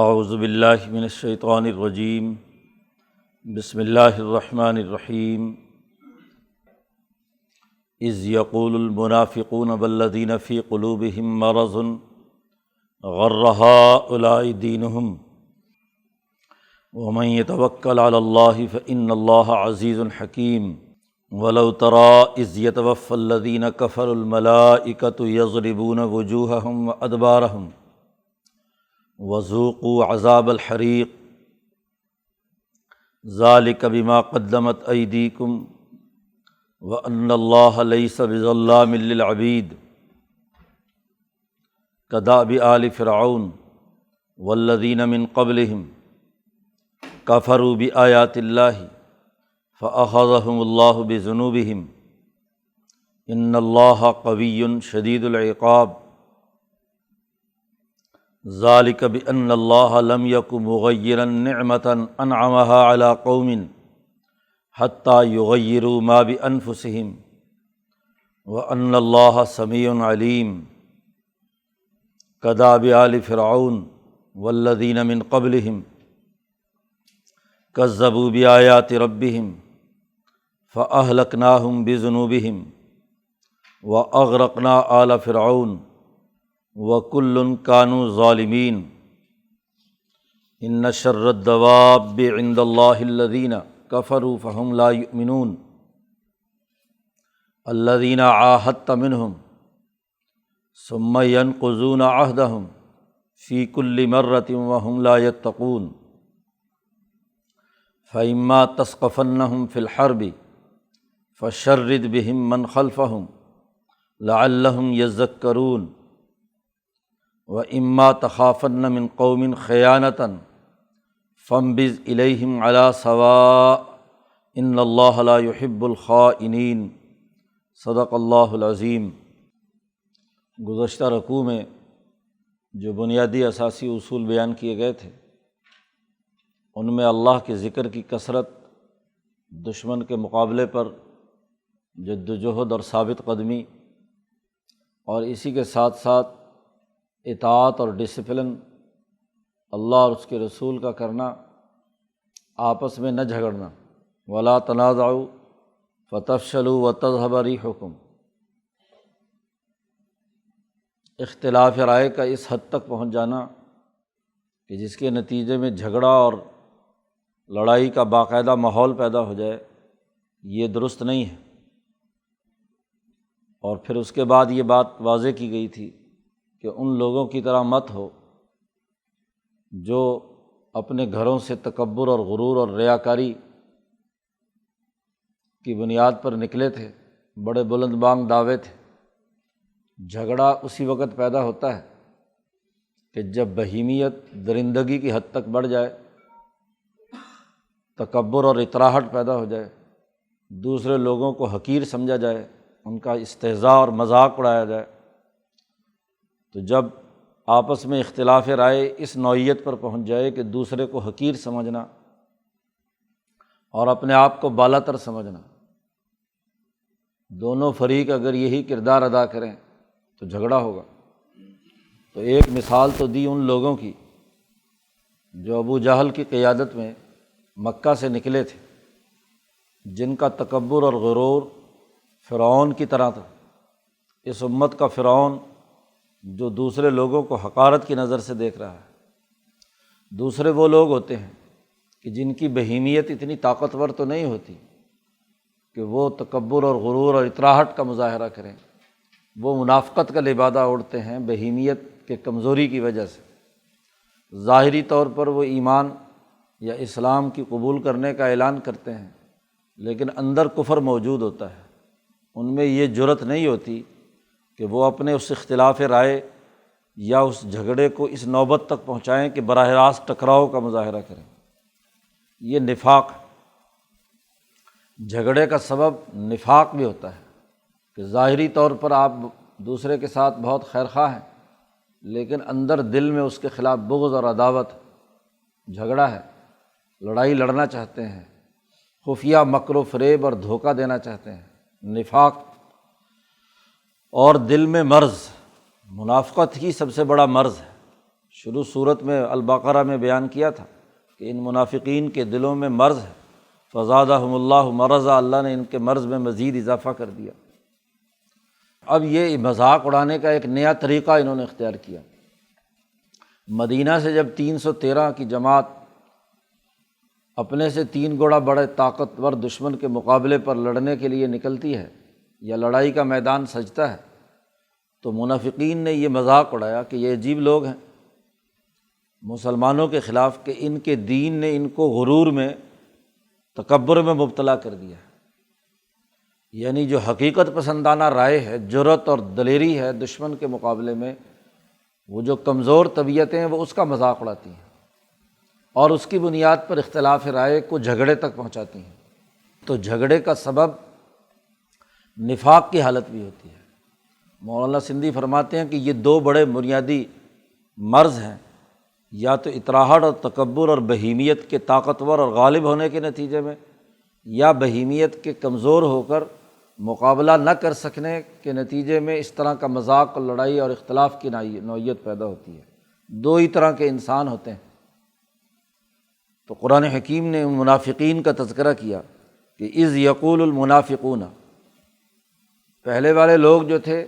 اعوذ باللہ من الشیطان الرجیم بسم اللہ الرحمن الرحیم اذ یقول المنافقون والذین فی قلوبہم مرض غر ہؤلاء دینہم ومن یتوکل علی اللہ فإن اللہ عزیز حکیم ولو تری اذ یتوفی الذین کفروا الملائکۃ یضربون وجوہہم وادبارہم وذوقوا عذاب الحریق ذلک بما قدمت ایدیکم وان اللہ لیس بظلام للعبید کدأب آل فرعون والذین من قبلہم کفروا بآیات اللہ فأخذہم اللہ بذنوبہم ان اللہ قوی شدید العقاب ذلک بأن اللہ لم یک مغیرا نعمتا انعمها علی قوم حتی یغیروا ما بانفسہم وان اللہ سمیع علیم کدأب آل فرعون والذین من قبلہم کذبوا بآیات ربہم فأہلکناہم بذنوبہم وأغرقنا آل فرعون وَكُلٌّ كَانُوا ظَالِمِينَ إِنَّ شَرَّ الدَّوَابِّ عِندَ اللَّهِ الَّذِينَ كَفَرُوا فَهُمْ لَا يُؤْمِنُونَ الَّذِينَ عَاهَدتَّ مِنْهُمْ ثُمَّ يَنقُضُونَ عَهْدَهُمْ فِي كُلِّ مَرَّةٍ وَهُمْ لَا يَتَّقُونَ فَإِمَّا تَثْقَفَنَّهُمْ فِي الْحَرْبِ فَشَرِّدْ بِهِمْ مَنْ خَلْفَهُمْ لَعَلَّهُمْ يَذَّكَّرُونَ وَإِمَّا تَخَافَنَّ مِنْ قَوْمٍ خِيَانَةً فَانبِذْ إِلَيْهِمْ عَلَىٰ سَوَاءٍ إِنَّ اللَّهَ لَا يُحِبُّ الْخَائِنِينَ صدق اللہ العظیم۔ گزشتہ رکوع میں جو بنیادی اساسی اصول بیان کیے گئے تھے ان میں اللہ کے ذکر کی کثرت، دشمن کے مقابلے پر جد و جہد اور ثابت قدمی، اور اسی کے ساتھ ساتھ اطاعت اور ڈسپلن اللہ اور اس کے رسول کا کرنا، آپس میں نہ جھگڑنا، ولا تنازعوا فتفشلوا وتذهب ريحكم، اختلاف رائے کا اس حد تک پہنچ جانا کہ جس کے نتیجے میں جھگڑا اور لڑائی کا باقاعدہ ماحول پیدا ہو جائے، یہ درست نہیں ہے۔ اور پھر اس کے بعد یہ بات واضح کی گئی تھی کہ ان لوگوں کی طرح مت ہو جو اپنے گھروں سے تکبر اور غرور اور ریاکاری کی بنیاد پر نکلے تھے، بڑے بلند بانگ دعوے تھے۔ جھگڑا اسی وقت پیدا ہوتا ہے کہ جب بہیمیت، درندگی کی حد تک بڑھ جائے، تکبر اور اطراحٹ پیدا ہو جائے، دوسرے لوگوں کو حقیر سمجھا جائے، ان کا استہزاء اور مذاق اڑایا جائے۔ تو جب آپس میں اختلاف رائے اس نوعیت پر پہنچ جائے کہ دوسرے کو حقیر سمجھنا اور اپنے آپ کو بالا تر سمجھنا، دونوں فریق اگر یہی کردار ادا کریں تو جھگڑا ہوگا۔ تو ایک مثال تو دی ان لوگوں کی جو ابو جہل کی قیادت میں مکہ سے نکلے تھے، جن کا تکبر اور غرور فرعون کی طرح تھا۔ اس امت کا فرعون جو دوسرے لوگوں کو حقارت کی نظر سے دیکھ رہا ہے۔ دوسرے وہ لوگ ہوتے ہیں کہ جن کی بہیمیت اتنی طاقتور تو نہیں ہوتی کہ وہ تکبر اور غرور اور اطراحٹ کا مظاہرہ کریں، وہ منافقت کا لبادہ اوڑھتے ہیں بہیمیت کے کمزوری کی وجہ سے۔ ظاہری طور پر وہ ایمان یا اسلام کی قبول کرنے کا اعلان کرتے ہیں، لیکن اندر کفر موجود ہوتا ہے۔ ان میں یہ جرأت نہیں ہوتی کہ وہ اپنے اس اختلاف رائے یا اس جھگڑے کو اس نوبت تک پہنچائیں کہ براہ راست ٹکراؤ کا مظاہرہ کریں۔ یہ نفاق، جھگڑے کا سبب نفاق بھی ہوتا ہے کہ ظاہری طور پر آپ دوسرے کے ساتھ بہت خیرخواہ ہیں، لیکن اندر دل میں اس کے خلاف بغض اور عداوت، جھگڑا ہے، لڑائی لڑنا چاہتے ہیں، خفیہ مکر و فریب اور دھوکہ دینا چاہتے ہیں، نفاق۔ اور دل میں مرض، منافقت ہی سب سے بڑا مرض ہے، شروع صورت میں البقرہ میں بیان کیا تھا کہ ان منافقین کے دلوں میں مرض ہے، فزادہم اللہ مرضا، اللہ نے ان کے مرض میں مزید اضافہ کر دیا۔ اب یہ مذاق اڑانے کا ایک نیا طریقہ انہوں نے اختیار کیا۔ مدینہ سے جب 313 کی جماعت اپنے سے 3 گنا بڑے طاقتور دشمن کے مقابلے پر لڑنے کے لیے نکلتی ہے یا لڑائی کا میدان سجتا ہے، تو منافقین نے یہ مذاق اڑایا کہ یہ عجیب لوگ ہیں مسلمانوں کے خلاف، کہ ان کے دین نے ان کو غرور میں، تکبر میں مبتلا کر دیا ہے۔ یعنی جو حقیقت پسندانہ رائے ہے، جرأت اور دلیری ہے دشمن کے مقابلے میں، وہ جو کمزور طبیعتیں ہیں وہ اس کا مذاق اڑاتی ہیں اور اس کی بنیاد پر اختلاف رائے کو جھگڑے تک پہنچاتی ہیں۔ تو جھگڑے کا سبب نفاق کی حالت بھی ہوتی ہے۔ مولانا سندھی فرماتے ہیں کہ یہ 2 بڑے بنیادی مرض ہیں، یا تو اطراحت اور تکبر اور بہیمیت کے طاقتور اور غالب ہونے کے نتیجے میں، یا بہیمیت کے کمزور ہو کر مقابلہ نہ کر سکنے کے نتیجے میں اس طرح کا مذاق اور لڑائی اور اختلاف کی نوعیت پیدا ہوتی ہے۔ 2 ہی طرح کے انسان ہوتے ہیں۔ تو قرآن حکیم نے ان منافقین کا تذکرہ کیا کہ اذ یقول المنافقون، پہلے والے لوگ جو تھے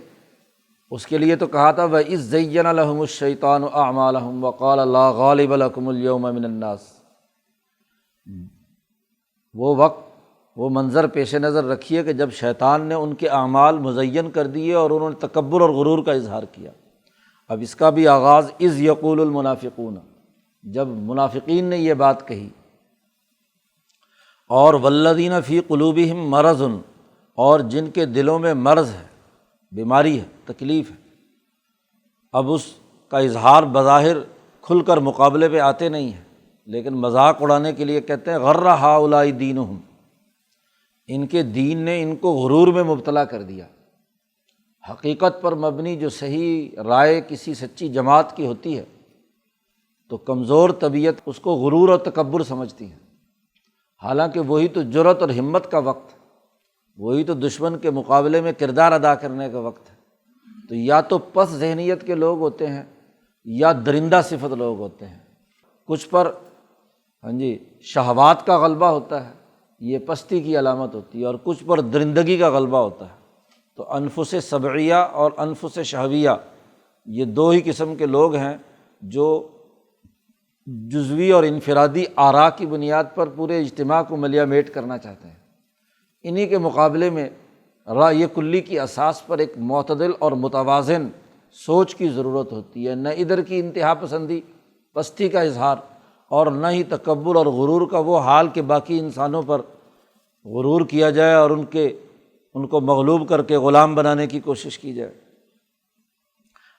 اس کے لیے تو کہا تھا وَإِذْ زَيَّنَ لَهُمُ الشَّيْطَانُ أَعْمَالَهُمْ وَقَالَ لَا غَالِبَ لَكُمُ الْيَوْمَ مِنَ النَّاسِ، وہ وقت، وہ منظر پیش نظر رکھیے کہ جب شیطان نے ان کے اعمال مزین کر دیے اور انہوں نے تکبر اور غرور کا اظہار کیا۔ اب اس کا بھی آغاز اذ یقول المنافقون، جب منافقین نے یہ بات کہی، اور والذین فی قلوبہم مرض، اور جن کے دلوں میں مرض ہے، بیماری ہے، تکلیف ہے۔ اب اس کا اظہار بظاہر کھل کر مقابلے پہ آتے نہیں ہیں، لیکن مذاق اڑانے کے لیے کہتے ہیں غر ہؤلاء دینہم، ان کے دین نے ان کو غرور میں مبتلا کر دیا۔ حقیقت پر مبنی جو صحیح رائے کسی سچی جماعت کی ہوتی ہے تو کمزور طبیعت اس کو غرور اور تکبر سمجھتی ہے، حالانکہ وہی تو جرأت اور ہمت کا وقت، وہی تو دشمن کے مقابلے میں کردار ادا کرنے کا وقت ہے۔ تو یا تو پس ذہنیت کے لوگ ہوتے ہیں یا درندہ صفت لوگ ہوتے ہیں۔ کچھ پر شہوات کا غلبہ ہوتا ہے، یہ پستی کی علامت ہوتی ہے، اور کچھ پر درندگی کا غلبہ ہوتا ہے۔ تو انفس سبعیہ اور انفس شہویہ، یہ 2 ہی قسم کے لوگ ہیں جو جزوی اور انفرادی آراء کی بنیاد پر پورے اجتماع کو ملیہ میٹ کرنا چاہتے ہیں۔ انہی کے مقابلے میں رائے کلی کی اساس پر ایک معتدل اور متوازن سوچ کی ضرورت ہوتی ہے، نہ ادھر کی انتہا پسندی، پستی کا اظہار، اور نہ ہی تکبر اور غرور کا وہ حال کہ باقی انسانوں پر غرور کیا جائے اور ان کو مغلوب کر کے غلام بنانے کی کوشش کی جائے۔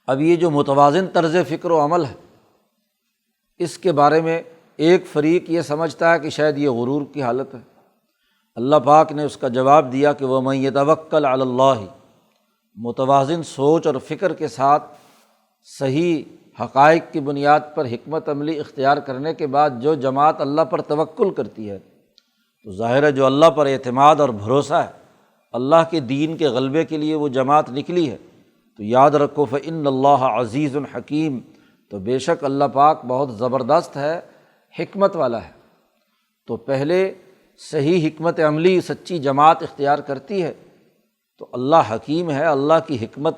اب یہ جو متوازن طرز فکر و عمل ہے، اس کے بارے میں ایک فریق یہ سمجھتا ہے کہ شاید یہ غرور کی حالت ہے۔ اللہ پاک نے اس کا جواب دیا کہ وَمَن يَتَوَكَّلْ عَلَى اللَّهِ، متوازن سوچ اور فکر کے ساتھ صحیح حقائق کی بنیاد پر حکمت عملی اختیار کرنے کے بعد جو جماعت اللہ پر توکل کرتی ہے، تو ظاہر ہے جو اللہ پر اعتماد اور بھروسہ ہے، اللہ کے دین کے غلبے کے لیے وہ جماعت نکلی ہے، تو یاد رکھو فَإِنَّ اللَّهَ عَزِيزٌ حَكِيمٌ، تو بے شک اللہ پاک بہت زبردست ہے، حکمت والا ہے۔ تو پہلے صحیح حکمت عملی سچی جماعت اختیار کرتی ہے تو اللہ حکیم ہے، اللہ کی حکمت،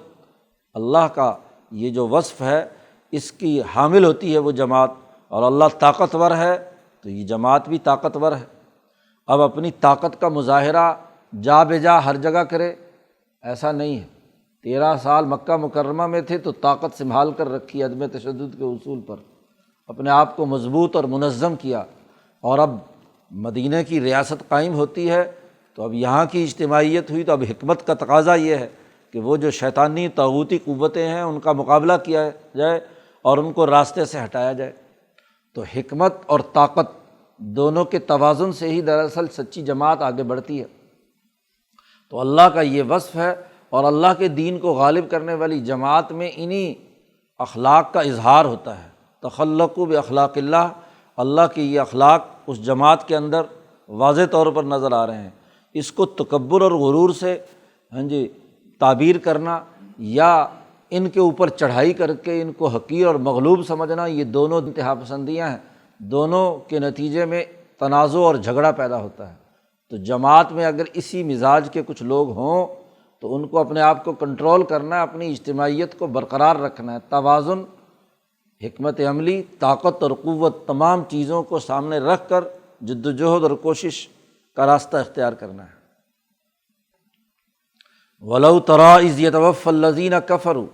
اللہ کا یہ جو وصف ہے اس کی حامل ہوتی ہے وہ جماعت، اور اللہ طاقتور ہے تو یہ جماعت بھی طاقتور ہے۔ اب اپنی طاقت کا مظاہرہ جا بجا ہر جگہ کرے، ایسا نہیں ہے۔ 13 سال مکہ مکرمہ میں تھے تو طاقت سنبھال کر رکھی، عدم تشدد کے اصول پر اپنے آپ کو مضبوط اور منظم کیا، اور اب مدینہ کی ریاست قائم ہوتی ہے تو اب یہاں کی اجتماعیت ہوئی، تو اب حکمت کا تقاضا یہ ہے کہ وہ جو شیطانی طاغوتی قوتیں ہیں ان کا مقابلہ کیا جائے اور ان کو راستے سے ہٹایا جائے۔ تو حکمت اور طاقت دونوں کے توازن سے ہی دراصل سچی جماعت آگے بڑھتی ہے۔ تو اللہ کا یہ وصف ہے، اور اللہ کے دین کو غالب کرنے والی جماعت میں انہی اخلاق کا اظہار ہوتا ہے۔ تخلقوا باخلاق اللہ، اللہ کے یہ اخلاق اس جماعت کے اندر واضح طور پر نظر آ رہے ہیں۔ اس کو تکبر اور غرور سے تعبیر کرنا یا ان کے اوپر چڑھائی کر کے ان کو حقیر اور مغلوب سمجھنا، یہ دونوں انتہا پسندیاں ہیں، دونوں کے نتیجے میں تنازع اور جھگڑا پیدا ہوتا ہے۔ تو جماعت میں اگر اسی مزاج کے کچھ لوگ ہوں تو ان کو اپنے آپ کو کنٹرول کرنا ہے، اپنی اجتماعیت کو برقرار رکھنا ہے، توازن، حکمت عملی، طاقت اور قوت، تمام چیزوں کو سامنے رکھ کر جد و جہد اور کوشش کا راستہ اختیار کرنا ہے۔ وَلَوْ تَرَىٰ إِذْ يَتَوَفَّى الَّذِينَ كَفَرُوا،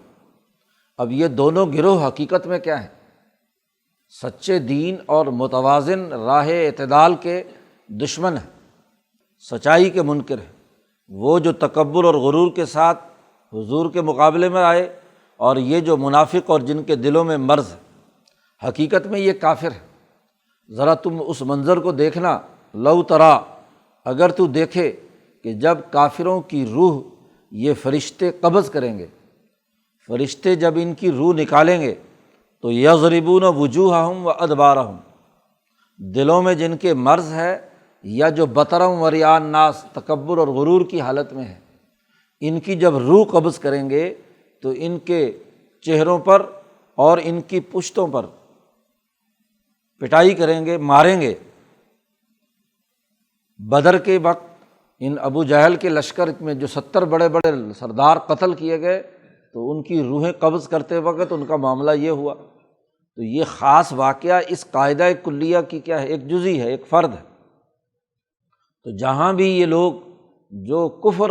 اب یہ دونوں گروہ حقیقت میں کیا ہیں؟ سچے دین اور متوازن راہ اعتدال کے دشمن ہیں، سچائی کے منکر ہیں۔ وہ جو تکبر اور غرور کے ساتھ حضور کے مقابلے میں آئے، اور یہ جو منافق اور جن کے دلوں میں مرض ہے، حقیقت میں یہ کافر ہے۔ ذرا تم اس منظر کو دیکھنا، لو ترا، اگر تو دیکھے کہ جب کافروں کی روح یہ فرشتے قبض کریں گے، فرشتے جب ان کی روح نکالیں گے تو یضربون وجوہہم وادبارہم، دلوں میں جن کے مرض ہے یا جو بطرم و ریاء الناس، تکبر اور غرور کی حالت میں ہے، ان کی جب روح قبض کریں گے تو ان کے چہروں پر اور ان کی پشتوں پر پٹائی کریں گے، ماریں گے۔ بدر کے وقت ان ابو جہل کے لشکر میں جو 70 بڑے بڑے سردار قتل کیے گئے، تو ان کی روحیں قبض کرتے وقت ان کا معاملہ یہ ہوا۔ تو یہ خاص واقعہ اس قاعدہ کلیہ کی کیا ہے؟ ایک جزئی ہے، ایک فرد ہے۔ تو جہاں بھی یہ لوگ جو کفر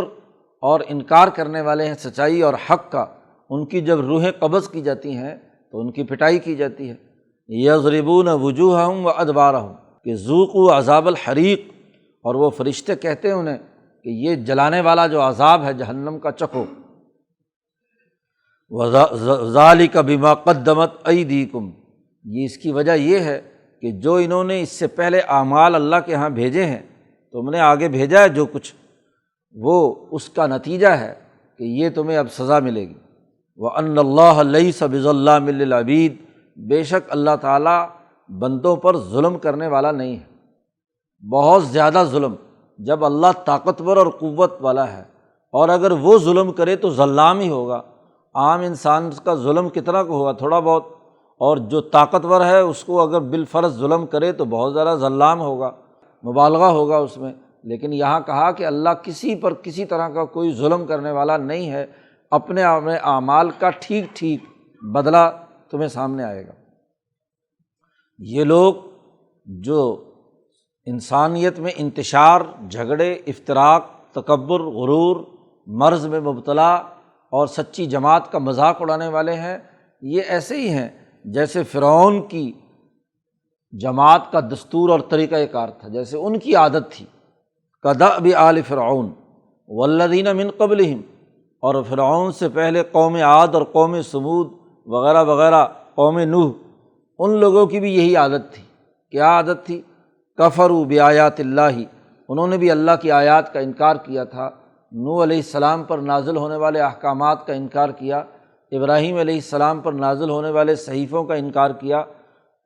اور انکار کرنے والے ہیں سچائی اور حق کا، ان کی جب روحیں قبض کی جاتی ہیں تو ان کی پٹائی کی جاتی ہے۔ یضربون وجوہہم وادبارہم، کہ ذوقوا عذاب الحریق، اور وہ فرشتے کہتے ہیں انہیں کہ یہ جلانے والا جو عذاب ہے جہنم کا چکھو۔ وَذَلِكَ بِمَا قَدَّمَتْ أَيْدِيكُمْ، یہ اس کی وجہ یہ ہے کہ جو انہوں نے اس سے پہلے اعمال اللہ کے ہاں بھیجے ہیں، تم نے آگے بھیجا ہے جو کچھ، وہ اس کا نتیجہ ہے کہ یہ تمہیں اب سزا ملے گی۔ وَأَنَّ اللَّهَ لَيْسَ بِظَلَّامٍ لِّلْعَبِيدِ، بے شک اللہ تعالیٰ بندوں پر ظلم کرنے والا نہیں ہے، بہت زیادہ ظلم۔ جب اللہ طاقتور اور قوت والا ہے، اور اگر وہ ظلم کرے تو ظلام ہی ہوگا۔ عام انسان کا ظلم کتنا کو ہوگا؟ تھوڑا بہت، اور جو طاقتور ہے اس کو اگر بالفرض ظلم کرے تو بہت زیادہ ظلام ہوگا، مبالغہ ہوگا اس میں۔ لیکن یہاں کہا کہ اللہ کسی پر کسی طرح کا کوئی ظلم کرنے والا نہیں ہے، اپنے اعمال کا ٹھیک ٹھیک بدلہ تمہیں سامنے آئے گا۔ یہ لوگ جو انسانیت میں انتشار، جھگڑے، افتراق، تکبر، غرور، مرض میں مبتلا اور سچی جماعت کا مذاق اڑانے والے ہیں، یہ ایسے ہی ہیں جیسے فرعون کی جماعت کا دستور اور طریقہ کار تھا، جیسے ان کی عادت تھی۔ کدأب آل فرعون والذین من قبلہم، اور فرعون سے پہلے قوم عاد اور قوم سمود وغیرہ وغیرہ، قوم نوح، ان لوگوں کی بھی یہی عادت تھی۔ کیا عادت تھی؟ کفروا بآیات اللہ، انہوں نے بھی اللہ کی آیات کا انکار کیا تھا، نوح علیہ السلام پر نازل ہونے والے احکامات کا انکار کیا، ابراہیم علیہ السلام پر نازل ہونے والے صحیفوں کا انکار کیا،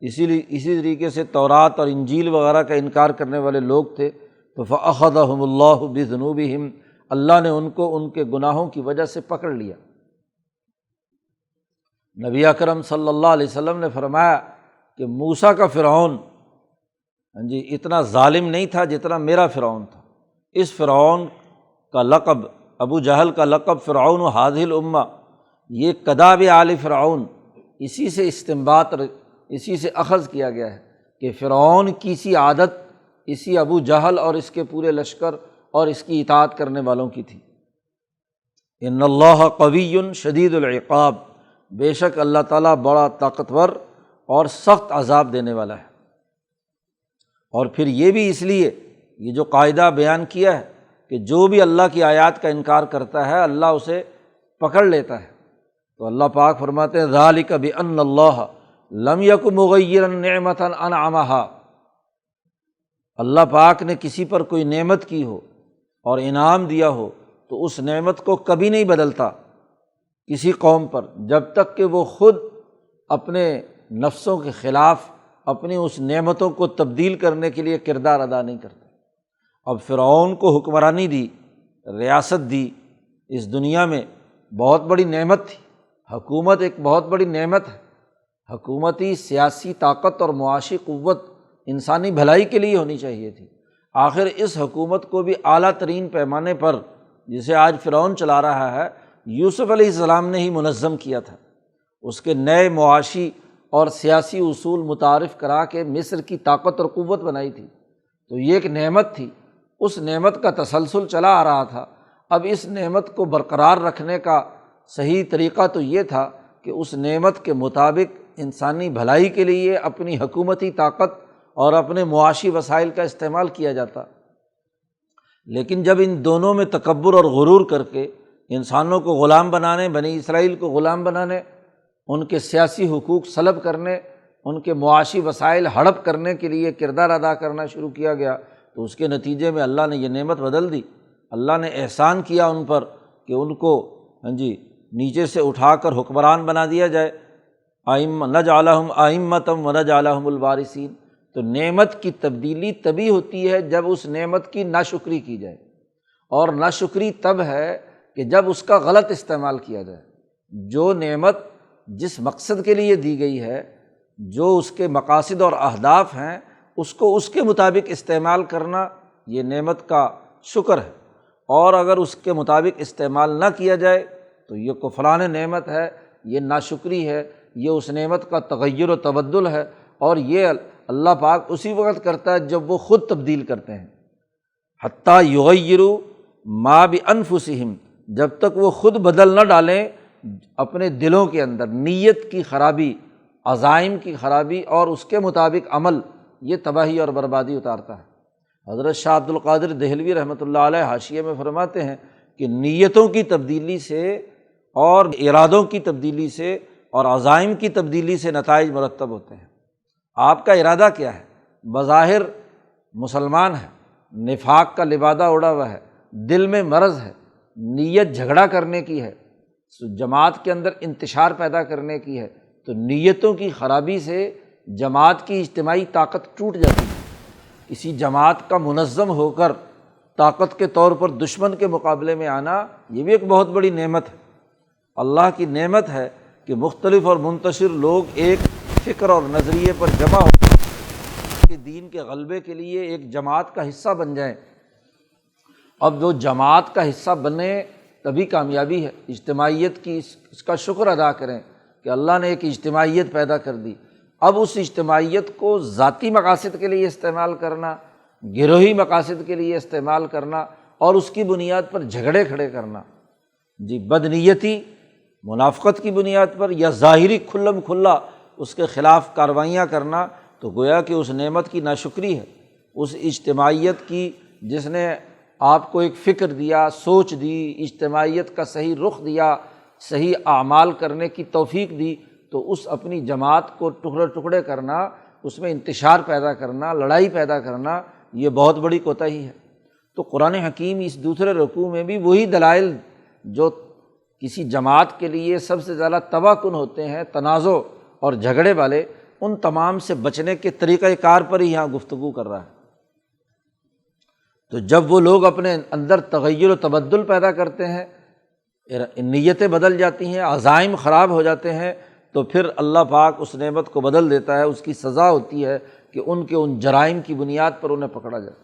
اسی طریقے سے تورات اور انجیل وغیرہ کا انکار کرنے والے لوگ تھے۔ تو فأخذہم اللہ بذنوبہم، اللہ نے ان کو ان کے گناہوں کی وجہ سے پکڑ لیا۔ نبی اکرم صلی اللہ علیہ وسلم نے فرمایا کہ موسیٰ کا فرعون اتنا ظالم نہیں تھا جتنا میرا فرعون تھا۔ اس فرعون کا لقب، ابو جہل کا لقب فرعون ہذہ الامہ، یہ کداب آل فرعون، اسی سے استنباط، اسی سے اخذ کیا گیا ہے کہ فرعون کی سی عادت اسی ابو جہل اور اس کے پورے لشکر اور اس کی اطاعت کرنے والوں کی تھی۔ ان اللہ قوی شدید العقاب، بے شک اللہ تعالیٰ بڑا طاقتور اور سخت عذاب دینے والا ہے۔ اور پھر یہ بھی اس لیے یہ جو قاعدہ بیان کیا ہے کہ جو بھی اللہ کی آیات کا انکار کرتا ہے اللہ اسے پکڑ لیتا ہے۔ تو اللہ پاک فرماتے ہیں ذالک بأن اللہ لم یک مغیرا نعمۃ انعمہا، اللہ پاک نے کسی پر کوئی نعمت کی ہو اور انعام دیا ہو تو اس نعمت کو کبھی نہیں بدلتا کسی قوم پر، جب تک کہ وہ خود اپنے نفسوں کے خلاف اپنی اس نعمتوں کو تبدیل کرنے کے لیے کردار ادا نہیں کرتے۔ اب فرعون کو حکمرانی دی، ریاست دی، اس دنیا میں بہت بڑی نعمت تھی، حکومت ایک بہت بڑی نعمت ہے، حکومتی سیاسی طاقت اور معاشی قوت انسانی بھلائی کے لیے ہونی چاہیے تھی۔ آخر اس حکومت کو بھی اعلیٰ ترین پیمانے پر، جسے آج فرعون چلا رہا ہے، یوسف علیہ السلام نے ہی منظم کیا تھا۔ اس کے نئے معاشی اور سیاسی اصول متعارف کرا کے مصر کی طاقت اور قوت بنائی تھی۔ تو یہ ایک نعمت تھی، اس نعمت کا تسلسل چلا آ رہا تھا۔ اب اس نعمت کو برقرار رکھنے کا صحیح طریقہ تو یہ تھا کہ اس نعمت کے مطابق انسانی بھلائی کے لیے اپنی حکومتی طاقت اور اپنے معاشی وسائل کا استعمال کیا جاتا۔ لیکن جب ان دونوں میں تکبر اور غرور کر کے انسانوں کو غلام بنانے، بنی اسرائیل کو غلام بنانے، ان کے سیاسی حقوق سلب کرنے، ان کے معاشی وسائل ہڑپ کرنے کے لیے کردار ادا کرنا شروع کیا گیا، تو اس کے نتیجے میں اللہ نے یہ نعمت بدل دی۔ اللہ نے احسان کیا ان پر کہ ان کو نیچے سے اٹھا کر حکمران بنا دیا جائے، نجعلہم ائمۃ ونجعلہم الوارثین۔ تو نعمت کی تبدیلی تبھی ہوتی ہے جب اس نعمت کی ناشکری کی جائے، اور ناشکری تب ہے کہ جب اس کا غلط استعمال کیا جائے۔ جو نعمت جس مقصد کے لیے دی گئی ہے، جو اس کے مقاصد اور اہداف ہیں، اس کو اس کے مطابق استعمال کرنا یہ نعمت کا شکر ہے، اور اگر اس کے مطابق استعمال نہ کیا جائے تو یہ کفران نعمت ہے، یہ ناشکری ہے، یہ اس نعمت کا تغیر و تبدل ہے، اور یہ اللہ پاک اسی وقت کرتا ہے جب وہ خود تبدیل کرتے ہیں۔ حتیٰ یغیروا ما بانفسہم، جب تک وہ خود بدل نہ ڈالیں اپنے دلوں کے اندر نیت کی خرابی، عزائم کی خرابی اور اس کے مطابق عمل، یہ تباہی اور بربادی اتارتا ہے۔ حضرت شاہ عبد القادر دہلوی رحمۃ اللہ علیہ حاشیے میں فرماتے ہیں کہ نیتوں کی تبدیلی سے اور ارادوں کی تبدیلی سے اور عزائم کی تبدیلی سے نتائج مرتب ہوتے ہیں۔ آپ کا ارادہ کیا ہے؟ بظاہر مسلمان ہے، نفاق کا لبادہ اڑا ہوا ہے، دل میں مرض ہے، نیت جھگڑا کرنے کی ہے، جماعت کے اندر انتشار پیدا کرنے کی ہے، تو نیتوں کی خرابی سے جماعت کی اجتماعی طاقت ٹوٹ جاتی ہے۔ کسی جماعت کا منظم ہو کر طاقت کے طور پر دشمن کے مقابلے میں آنا، یہ بھی ایک بہت بڑی نعمت ہے۔ اللہ کی نعمت ہے کہ مختلف اور منتشر لوگ ایک فکر اور نظریے پر جمع ہو کہ دین کے غلبے کے لیے ایک جماعت کا حصہ بن جائیں۔ اب وہ جماعت کا حصہ بنے تبھی کامیابی ہے۔ اجتماعیت کی اس کا شکر ادا کریں کہ اللہ نے ایک اجتماعیت پیدا کر دی۔ اب اس اجتماعیت کو ذاتی مقاصد کے لیے استعمال کرنا، گروہی مقاصد کے لیے استعمال کرنا، اور اس کی بنیاد پر جھگڑے کھڑے کرنا، بدنیتی، منافقت کی بنیاد پر، یا ظاہری کھلم کھلا اس کے خلاف کارروائیاں کرنا، تو گویا کہ اس نعمت کی ناشکری ہے۔ اس اجتماعیت کی جس نے آپ کو ایک فکر دیا، سوچ دی، اجتماعیت کا صحیح رخ دیا، صحیح اعمال کرنے کی توفیق دی، تو اس اپنی جماعت کو ٹکڑے ٹکڑے کرنا، اس میں انتشار پیدا کرنا، لڑائی پیدا کرنا، یہ بہت بڑی کوتاہی ہے۔ تو قرآن حکیم اس دوسرے رکوع میں بھی وہی دلائل جو کسی جماعت کے لیے سب سے زیادہ تباہ کن ہوتے ہیں، تنازع اور جھگڑے والے، ان تمام سے بچنے کے طریقہ کار پر ہی یہاں گفتگو کر رہا ہے۔ تو جب وہ لوگ اپنے اندر تغیر و تبدل پیدا کرتے ہیں، نیتیں بدل جاتی ہیں، عزائم خراب ہو جاتے ہیں، تو پھر اللہ پاک اس نعمت کو بدل دیتا ہے۔ اس کی سزا ہوتی ہے کہ ان کے ان جرائم کی بنیاد پر انہیں پکڑا جائے۔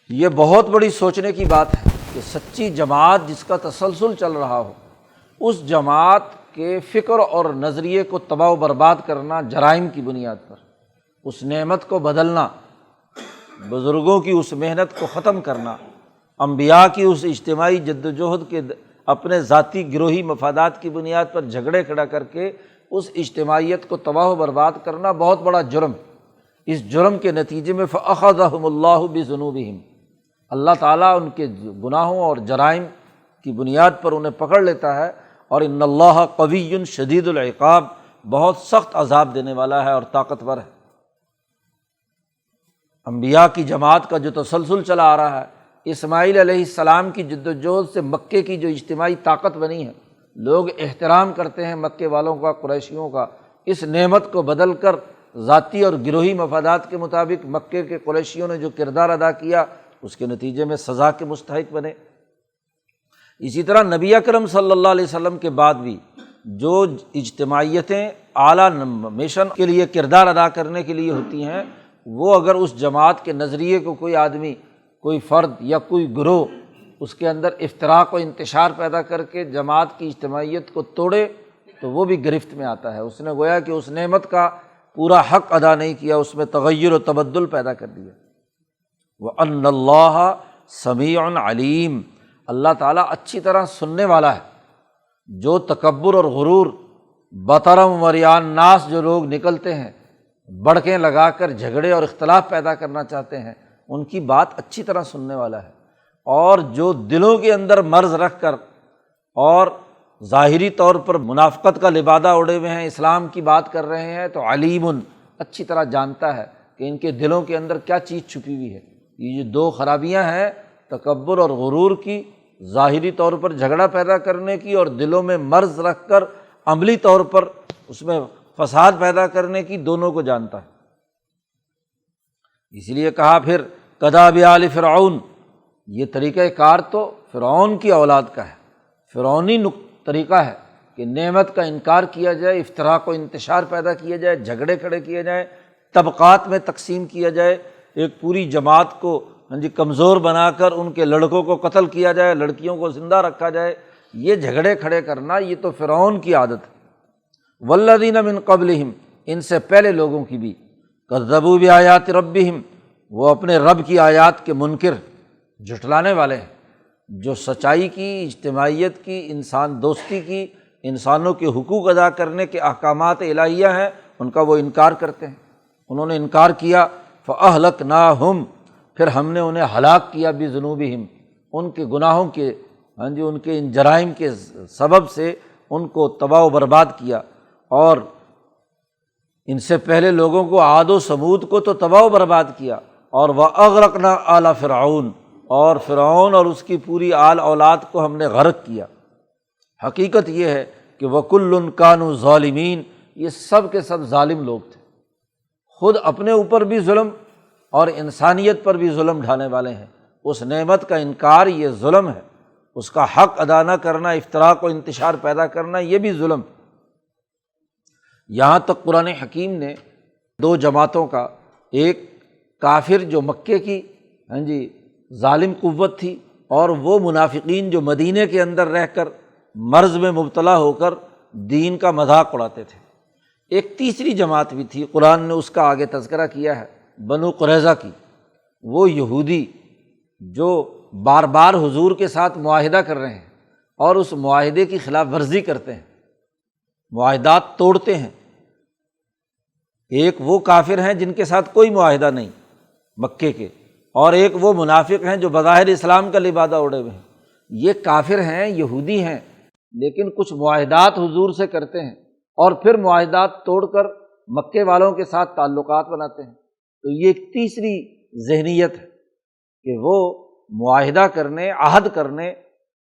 یہ بہت بڑی سوچنے کی بات ہے کہ سچی جماعت جس کا تسلسل چل رہا ہو، اس جماعت کے فکر اور نظریے کو تباہ و برباد کرنا جرائم کی بنیاد پر، اس نعمت کو بدلنا، بزرگوں کی اس محنت کو ختم کرنا، انبیاء کی اس اجتماعی جدوجہد کے اپنے ذاتی گروہی مفادات کی بنیاد پر جھگڑے کھڑا کر کے اس اجتماعیت کو تباہ و برباد کرنا بہت بڑا جرم۔ اس جرم کے نتیجے میں فَأَخَذَهُمُ اللَّهُ بِذُنُوبِهِمْ، اللہ تعالیٰ ان کے گناہوں اور جرائم کی بنیاد پر انہیں پکڑ لیتا ہے، اور ان اللہ قوی شدید العقاب، بہت سخت عذاب دینے والا ہے اور طاقتور ہے۔ انبیاء کی جماعت کا جو تسلسل چلا آ رہا ہے، اسماعیل علیہ السلام کی جدوجہد سے مکے کی جو اجتماعی طاقت بنی ہے، لوگ احترام کرتے ہیں مکے والوں کا، قریشیوں کا، اس نعمت کو بدل کر ذاتی اور گروہی مفادات کے مطابق مکے کے قریشیوں نے جو کردار ادا کیا، اس کے نتیجے میں سزا کے مستحق بنے۔ اسی طرح نبی اکرم صلی اللہ علیہ وسلم کے بعد بھی جو اجتماعیتیں اعلیٰ مشن کے لیے کردار ادا کرنے کے لیے ہوتی ہیں، وہ اگر اس جماعت کے نظریے کو کوئی آدمی، کوئی فرد یا کوئی گروہ اس کے اندر افتراق و انتشار پیدا کر کے جماعت کی اجتماعیت کو توڑے تو وہ بھی گرفت میں آتا ہے۔ اس نے گویا کہ اس نعمت کا پورا حق ادا نہیں کیا، اس میں تغیر و تبدل پیدا کر دیا۔ وَأَنَّ اللَّهَ سَمِيعٌ عَلِيمٌ، اللہ تعالیٰ اچھی طرح سننے والا ہے۔ جو تکبر اور غرور، بطرم وریان ناس جو لوگ نکلتے ہیں، بڑکیں لگا کر جھگڑے اور اختلاف پیدا کرنا چاہتے ہیں، ان کی بات اچھی طرح سننے والا ہے۔ اور جو دلوں کے اندر مرض رکھ کر اور ظاہری طور پر منافقت کا لبادہ اوڑھے ہوئے ہیں، اسلام کی بات کر رہے ہیں، تو علیم، اچھی طرح جانتا ہے کہ ان کے دلوں کے اندر کیا چیز چھپی ہوئی ہے۔ یہ جو دو خرابیاں ہیں، تکبر اور غرور کی، ظاہری طور پر جھگڑا پیدا کرنے کی، اور دلوں میں مرض رکھ کر عملی طور پر اس میں فساد پیدا کرنے کی، دونوں کو جانتا ہے۔ اس لیے کہا پھر کداب آل فرعون، یہ طریقہ کار تو فرعون کی اولاد کا ہے، فرعونی طریقہ ہے کہ نعمت کا انکار کیا جائے، افتراق و انتشار پیدا کیا جائے، جھگڑے کھڑے کیے جائیں، طبقات میں تقسیم کیا جائے، ایک پوری جماعت کو کمزور بنا کر ان کے لڑکوں کو قتل کیا جائے، لڑکیوں کو زندہ رکھا جائے، یہ جھگڑے کھڑے کرنا یہ تو فرعون کی عادت ہے۔ والذین من قبلہم، ان سے پہلے لوگوں کی بھی، کذبوا بآیات ربہم، وہ اپنے رب کی آیات کے منکر، جھٹلانے والے ہیں، جو سچائی کی، اجتماعیت کی، انسان دوستی کی، انسانوں کے حقوق ادا کرنے کے احکامات الہیہ ہیں، ان کا وہ انکار کرتے ہیں۔ انہوں نے انکار کیا، فأہلکناہم، پھر ہم نے انہیں ہلاک کیا، بذنوبہم، ان کے گناہوں کے، ان کے ان جرائم کے سبب سے ان کو تباہ و برباد کیا۔ اور ان سے پہلے لوگوں کو، عاد و ثمود کو تو تباہ و برباد کیا، اور وَأَغْرَقْنَا آلَ فِرْعَوْنَ، اور فرعون اور اس کی پوری آل اولاد کو ہم نے غرق کیا۔ حقیقت یہ ہے کہ وَكُلٌّ كَانُوا ظَالِمِينَ، یہ سب کے سب ظالم لوگ تھے، خود اپنے اوپر بھی ظلم اور انسانیت پر بھی ظلم ڈھانے والے ہیں۔ اس نعمت کا انکار یہ ظلم ہے، اس کا حق ادا نہ کرنا، افتراق و انتشار پیدا کرنا، یہ بھی ظلم۔ یہاں تک قرآن حکیم نے دو جماعتوں کا، ایک کافر جو مکے کی ظالم قوت تھی، اور وہ منافقین جو مدینے کے اندر رہ کر مرض میں مبتلا ہو کر دین کا مذاق اڑاتے تھے۔ ایک تیسری جماعت بھی تھی، قرآن نے اس کا آگے تذکرہ کیا ہے، بنو قریظہ کی، وہ یہودی جو بار بار حضور کے ساتھ معاہدہ کر رہے ہیں اور اس معاہدے کی خلاف ورزی کرتے ہیں، معاہدات توڑتے ہیں۔ ایک وہ کافر ہیں جن کے ساتھ کوئی معاہدہ نہیں مکے کے، اور ایک وہ منافق ہیں جو بظاہر اسلام کا لبادہ اوڑھے ہوئے ہیں۔ یہ کافر ہیں، یہودی ہیں، لیکن کچھ معاہدات حضور سے کرتے ہیں اور پھر معاہدات توڑ کر مکے والوں کے ساتھ تعلقات بناتے ہیں۔ تو یہ ایک تیسری ذہنیت ہے کہ وہ معاہدہ کرنے، عہد کرنے،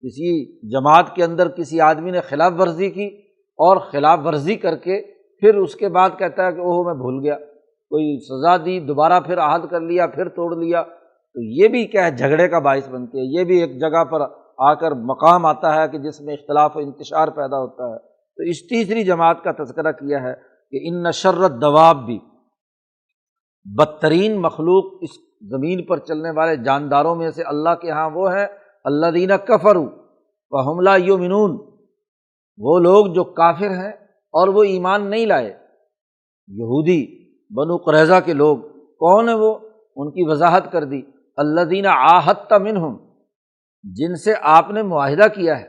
کسی جماعت کے اندر کسی آدمی نے خلاف ورزی کی اور خلاف ورزی کر کے پھر اس کے بعد کہتا ہے کہ اوہ میں بھول گیا، کوئی سزا دی، دوبارہ پھر عہد کر لیا، پھر توڑ لیا، تو یہ بھی کیا ہے، جھگڑے کا باعث بنتے ہیں۔ یہ بھی ایک جگہ پر آ کر مقام آتا ہے کہ جس میں اختلاف و انتشار پیدا ہوتا ہے۔ تو اس تیسری جماعت کا تذکرہ کیا ہے کہ ان شر الدواب، بھی بدترین مخلوق اس زمین پر چلنے والے جانداروں میں سے اللہ کے ہاں وہ ہیں الذین کفروا فہم لا یؤمنون، وہ لوگ جو کافر ہیں اور وہ ایمان نہیں لائے۔ یہودی بنو قریظہ کے لوگ کون ہیں؟ وہ ان کی وضاحت کر دی، الذین عاہدت منہم، جن سے آپ نے معاہدہ کیا ہے،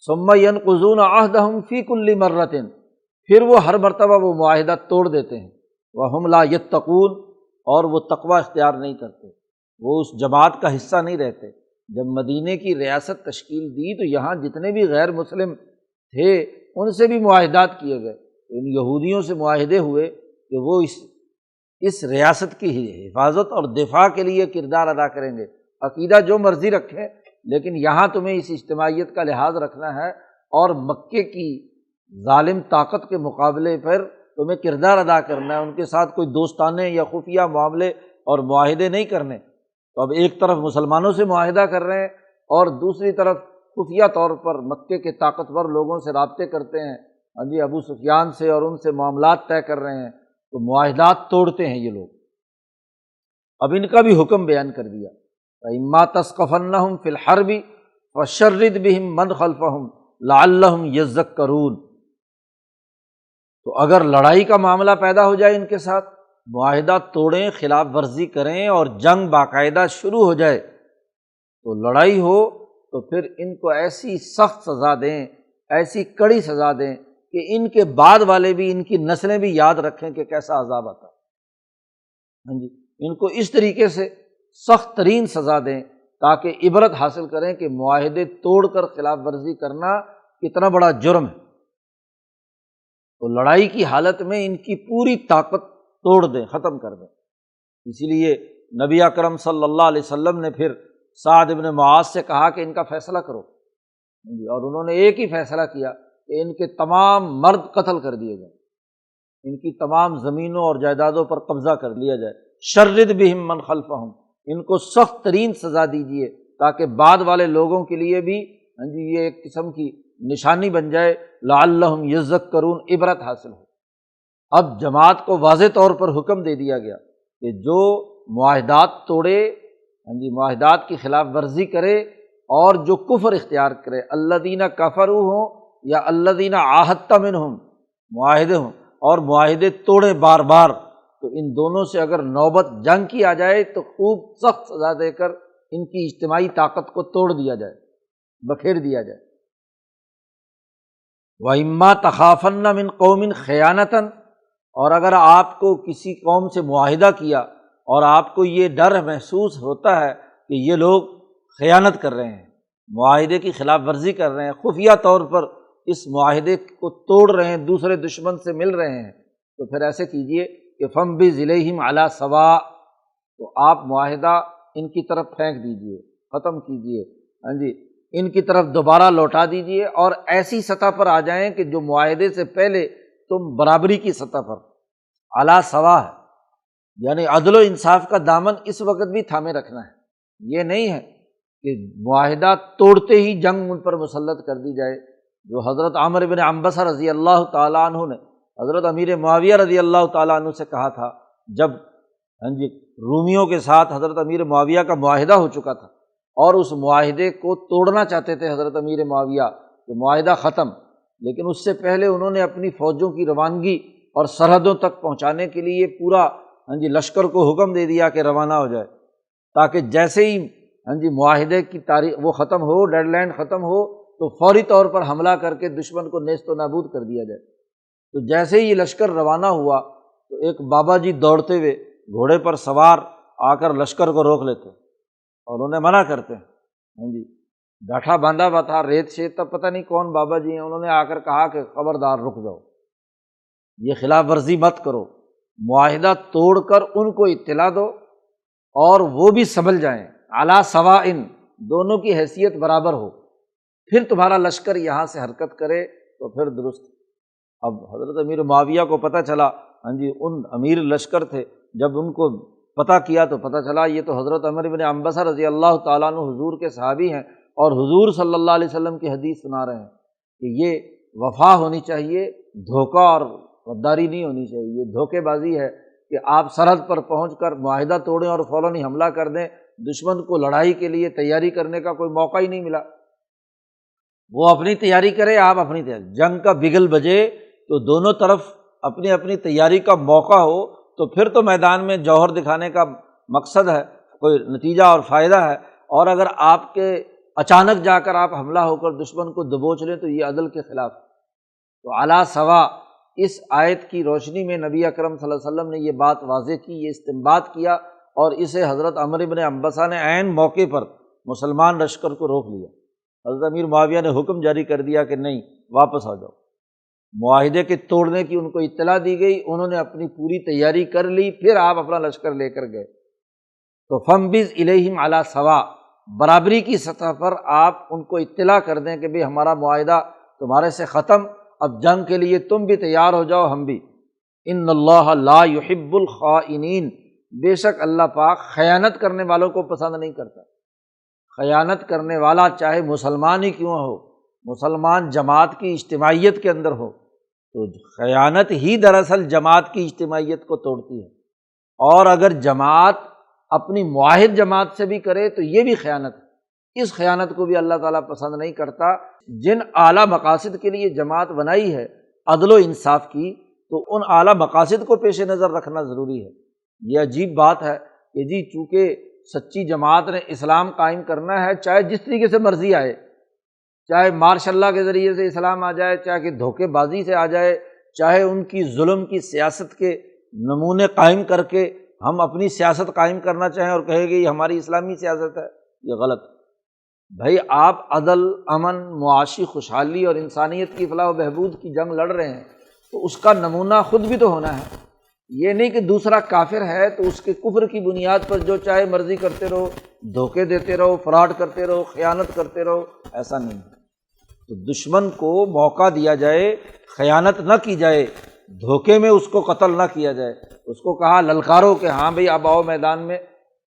ثم ینقضون عہدہم فی کل مرۃ، پھر وہ ہر مرتبہ وہ معاہدہ توڑ دیتے ہیں، وہم لا یتقون، اور وہ تقوی اختیار نہیں کرتے، وہ اس جماعت کا حصہ نہیں رہتے۔ جب مدینے کی ریاست تشکیل دی تو یہاں جتنے بھی غیر مسلم تھے ان سے بھی معاہدات کیے گئے، ان یہودیوں سے معاہدے ہوئے کہ وہ اس ریاست کی حفاظت اور دفاع کے لیے کردار ادا کریں گے، عقیدہ جو مرضی رکھیں، لیکن یہاں تمہیں اس اجتماعیت کا لحاظ رکھنا ہے، اور مکے کی ظالم طاقت کے مقابلے پر تمہیں کردار ادا کرنا ہے، ان کے ساتھ کوئی دوستانے یا خفیہ معاملے اور معاہدے نہیں کرنے۔ تو اب ایک طرف مسلمانوں سے معاہدہ کر رہے ہیں اور دوسری طرف خفیہ طور پر مکے کے طاقتور لوگوں سے رابطے کرتے ہیں جی ابو سفیان سے اور ان سے معاملات طے کر رہے ہیں، تو معاہدات توڑتے ہیں یہ لوگ۔ اب ان کا بھی حکم بیان کر دیا، فَإِمَّا تَثْقَفَنَّهُمْ فِي الْحَرْبِ فَشَرِّدْ بِهِمْ مَنْ خَلْفَهُمْ لَعَلَّهُمْ يَذَّكَّرُونَ۔ تو اگر لڑائی کا معاملہ پیدا ہو جائے ان کے ساتھ، معاہدہ توڑیں، خلاف ورزی کریں اور جنگ باقاعدہ شروع ہو جائے، تو لڑائی ہو تو پھر ان کو ایسی سخت سزا دیں، ایسی کڑی سزا دیں کہ ان کے بعد والے بھی، ان کی نسلیں بھی یاد رکھیں کہ کیسا عذاب آتا ہے۔ جی ان کو اس طریقے سے سخت ترین سزا دیں تاکہ عبرت حاصل کریں کہ معاہدے توڑ کر خلاف ورزی کرنا کتنا بڑا جرم ہے۔ تو لڑائی کی حالت میں ان کی پوری طاقت توڑ دیں، ختم کر دیں۔ اسی لیے نبی اکرم صلی اللہ علیہ وسلم نے پھر سعد بن معاذ سے کہا کہ ان کا فیصلہ کرو، اور انہوں نے ایک ہی فیصلہ کیا کہ ان کے تمام مرد قتل کر دیے جائیں، ان کی تمام زمینوں اور جائیدادوں پر قبضہ کر لیا جائے۔ شرد بہم من خلفہم، ان کو سخت ترین سزا دیجیے تاکہ بعد والے لوگوں کے لیے بھی یہ ایک قسم کی نشانی بن جائے، لعلہم یذکرون، عبرت حاصل ہو۔ اب جماعت کو واضح طور پر حکم دے دیا گیا کہ جو معاہدات توڑے، معاہدات کی خلاف ورزی کرے اور جو کفر اختیار کرے، الذین کفروا ہوں یا الذین عاہدت منہم، معاہدے ہوں اور معاہدے توڑے بار بار، تو ان دونوں سے اگر نوبت جنگ کی آ جائے تو خوب سخت سزا دے کر ان کی اجتماعی طاقت کو توڑ دیا جائے، بکھیر دیا جائے۔ وَإِمَّا تَخَافَنَّ مِنْ قَوْمٍ خِيَانَةً، اور اگر آپ کو کسی قوم سے معاہدہ کیا اور آپ کو یہ ڈر محسوس ہوتا ہے کہ یہ لوگ خیانت کر رہے ہیں، معاہدے کی خلاف ورزی کر رہے ہیں، خفیہ طور پر اس معاہدے کو توڑ رہے ہیں، دوسرے دشمن سے مل رہے ہیں، تو پھر ایسے کیجئے کہ فَانبِذْ إِلَيْهِمْ عَلَىٰ سَوَاءٍ، تو آپ معاہدہ ان کی طرف پھینک دیجئے، ختم کیجئے، ان کی طرف دوبارہ لوٹا دیجئے، اور ایسی سطح پر آ جائیں کہ جو معاہدے سے پہلے تم برابری کی سطح پر علی سوا ہے، یعنی عدل و انصاف کا دامن اس وقت بھی تھامے رکھنا ہے۔ یہ نہیں ہے کہ معاہدہ توڑتے ہی جنگ ان پر مسلط کر دی جائے، جو حضرت عمرو بن عنبسہ رضی اللہ تعالیٰ عنہ نے حضرت امیر معاویہ رضی اللہ تعالیٰ عنہ سے کہا تھا، جب رومیوں کے ساتھ حضرت امیر معاویہ کا معاہدہ ہو چکا تھا اور اس معاہدے کو توڑنا چاہتے تھے حضرت امیر معاویہ کہ معاہدہ ختم، لیکن اس سے پہلے انہوں نے اپنی فوجوں کی روانگی اور سرحدوں تک پہنچانے کے لیے پورا لشکر کو حکم دے دیا کہ روانہ ہو جائے، تاکہ جیسے ہی معاہدے کی تاریخ وہ ختم ہو، ڈیڈ لائن ختم ہو، تو فوری طور پر حملہ کر کے دشمن کو نیست و نابود کر دیا جائے۔ تو جیسے ہی یہ لشکر روانہ ہوا تو ایک بابا جی دوڑتے ہوئے گھوڑے پر سوار آ کر لشکر کو روک لیتے اور انہیں منع کرتے ہیں، گاٹھا باندھا ہوا تھا، ریت شیت، تب پتہ نہیں کون بابا جی ہیں، انہوں نے آ کر کہا کہ خبردار رک جاؤ، یہ خلاف ورزی مت کرو، معاہدہ توڑ کر ان کو اطلاع دو اور وہ بھی سنبھل جائیں، علی سواء، دونوں کی حیثیت برابر ہو، پھر تمہارا لشکر یہاں سے حرکت کرے تو پھر درست۔ اب حضرت امیر معاویہ کو پتہ چلا، ان امیر لشکر تھے، جب ان کو پتہ کیا تو پتہ چلا یہ تو حضرت عمرو بن عنبسہ رضی اللہ تعالیٰ عنہ حضور کے صحابی ہیں، اور حضور صلی اللہ علیہ وسلم کی حدیث سنا رہے ہیں کہ یہ وفا ہونی چاہیے، دھوکہ اور غداری نہیں ہونی چاہیے۔ یہ دھوکے بازی ہے کہ آپ سرحد پر پہنچ کر معاہدہ توڑیں اور فوراً ہی حملہ کر دیں، دشمن کو لڑائی کے لیے تیاری کرنے کا کوئی موقع ہی نہیں ملا، وہ اپنی تیاری کرے، آپ اپنی تیاری، جنگ کا بگل بجے تو دونوں طرف اپنی اپنی تیاری کا موقع ہو، تو پھر تو میدان میں جوہر دکھانے کا مقصد ہے، کوئی نتیجہ اور فائدہ ہے۔ اور اگر آپ کے اچانک جا کر آپ حملہ ہو کر دشمن کو دبوچ لیں تو یہ عدل کے خلاف۔ تو علی سوا، اس آیت کی روشنی میں نبی اکرم صلی اللہ علیہ وسلم نے یہ بات واضح کی، یہ استنباط کیا، اور اسے حضرت عمرو بن عنبسہ نے عین موقع پر مسلمان لشکر کو روک لیا۔ حضرت امیر معاویہ نے حکم جاری کر دیا کہ نہیں، واپس آ جاؤ۔ معاہدے کے توڑنے کی ان کو اطلاع دی گئی، انہوں نے اپنی پوری تیاری کر لی، پھر آپ اپنا لشکر لے کر گئے۔ تو فَانبِذْ إِلَيْهِمْ عَلَىٰ سَوَاءٍ، برابری کی سطح پر آپ ان کو اطلاع کر دیں کہ بھئی ہمارا معاہدہ تمہارے سے ختم، اب جنگ کے لیے تم بھی تیار ہو جاؤ، ہم بھی۔ ان اللہ لا يحب الخائنین، بے شک اللہ پاک خیانت کرنے والوں کو پسند نہیں کرتا۔ خیانت کرنے والا چاہے مسلمان ہی کیوں ہو، مسلمان جماعت کی اجتماعیت کے اندر ہو، تو خیانت ہی دراصل جماعت کی اجتماعیت کو توڑتی ہے، اور اگر جماعت اپنی معاہد جماعت سے بھی کرے تو یہ بھی خیانت ہے۔ اس خیانت کو بھی اللہ تعالیٰ پسند نہیں کرتا۔ جن اعلیٰ مقاصد کے لیے جماعت بنائی ہے عدل و انصاف کی، تو ان اعلیٰ مقاصد کو پیش نظر رکھنا ضروری ہے۔ یہ عجیب بات ہے کہ جی چونکہ سچی جماعت نے اسلام قائم کرنا ہے، چاہے جس طریقے سے مرضی آئے، چاہے مارشاء اللہ کے ذریعے سے اسلام آ جائے، چاہے کہ دھوکے بازی سے آ جائے، چاہے ان کی ظلم کی سیاست کے نمونے قائم کر کے ہم اپنی سیاست قائم کرنا چاہیں اور کہیں گے یہ ہماری اسلامی سیاست ہے، یہ غلط ہے۔ بھائی آپ عدل، امن، معاشی خوشحالی اور انسانیت کی فلاح و بہبود کی جنگ لڑ رہے ہیں، تو اس کا نمونہ خود بھی تو ہونا ہے۔ یہ نہیں کہ دوسرا کافر ہے تو اس کے کفر کی بنیاد پر جو چاہے مرضی کرتے رہو، دھوکے دیتے رہو، فراڈ کرتے رہو، خیانت کرتے رہو، ایسا نہیں ہے۔ تو دشمن کو موقع دیا جائے، خیانت نہ کی جائے، دھوکے میں اس کو قتل نہ کیا جائے۔ اس کو کہا للکارو کہ ہاں بھئی اب آؤ میدان میں،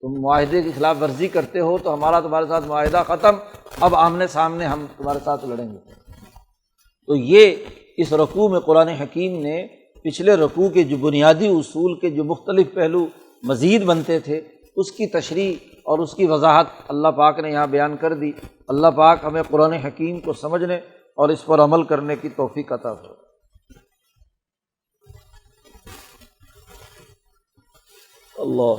تم معاہدے کی خلاف ورزی کرتے ہو تو ہمارا تمہارے ساتھ معاہدہ ختم، اب آمنے سامنے ہم تمہارے ساتھ لڑیں گے۔ تو یہ اس رکوع میں قرآن حکیم نے پچھلے رکوع کے جو بنیادی اصول کے جو مختلف پہلو مزید بنتے تھے، اس کی تشریح اور اس کی وضاحت اللہ پاک نے یہاں بیان کر دی۔ اللہ پاک ہمیں قرآن حکیم کو سمجھنے اور اس پر عمل کرنے کی توفیق عطا فرمائے۔ اللہ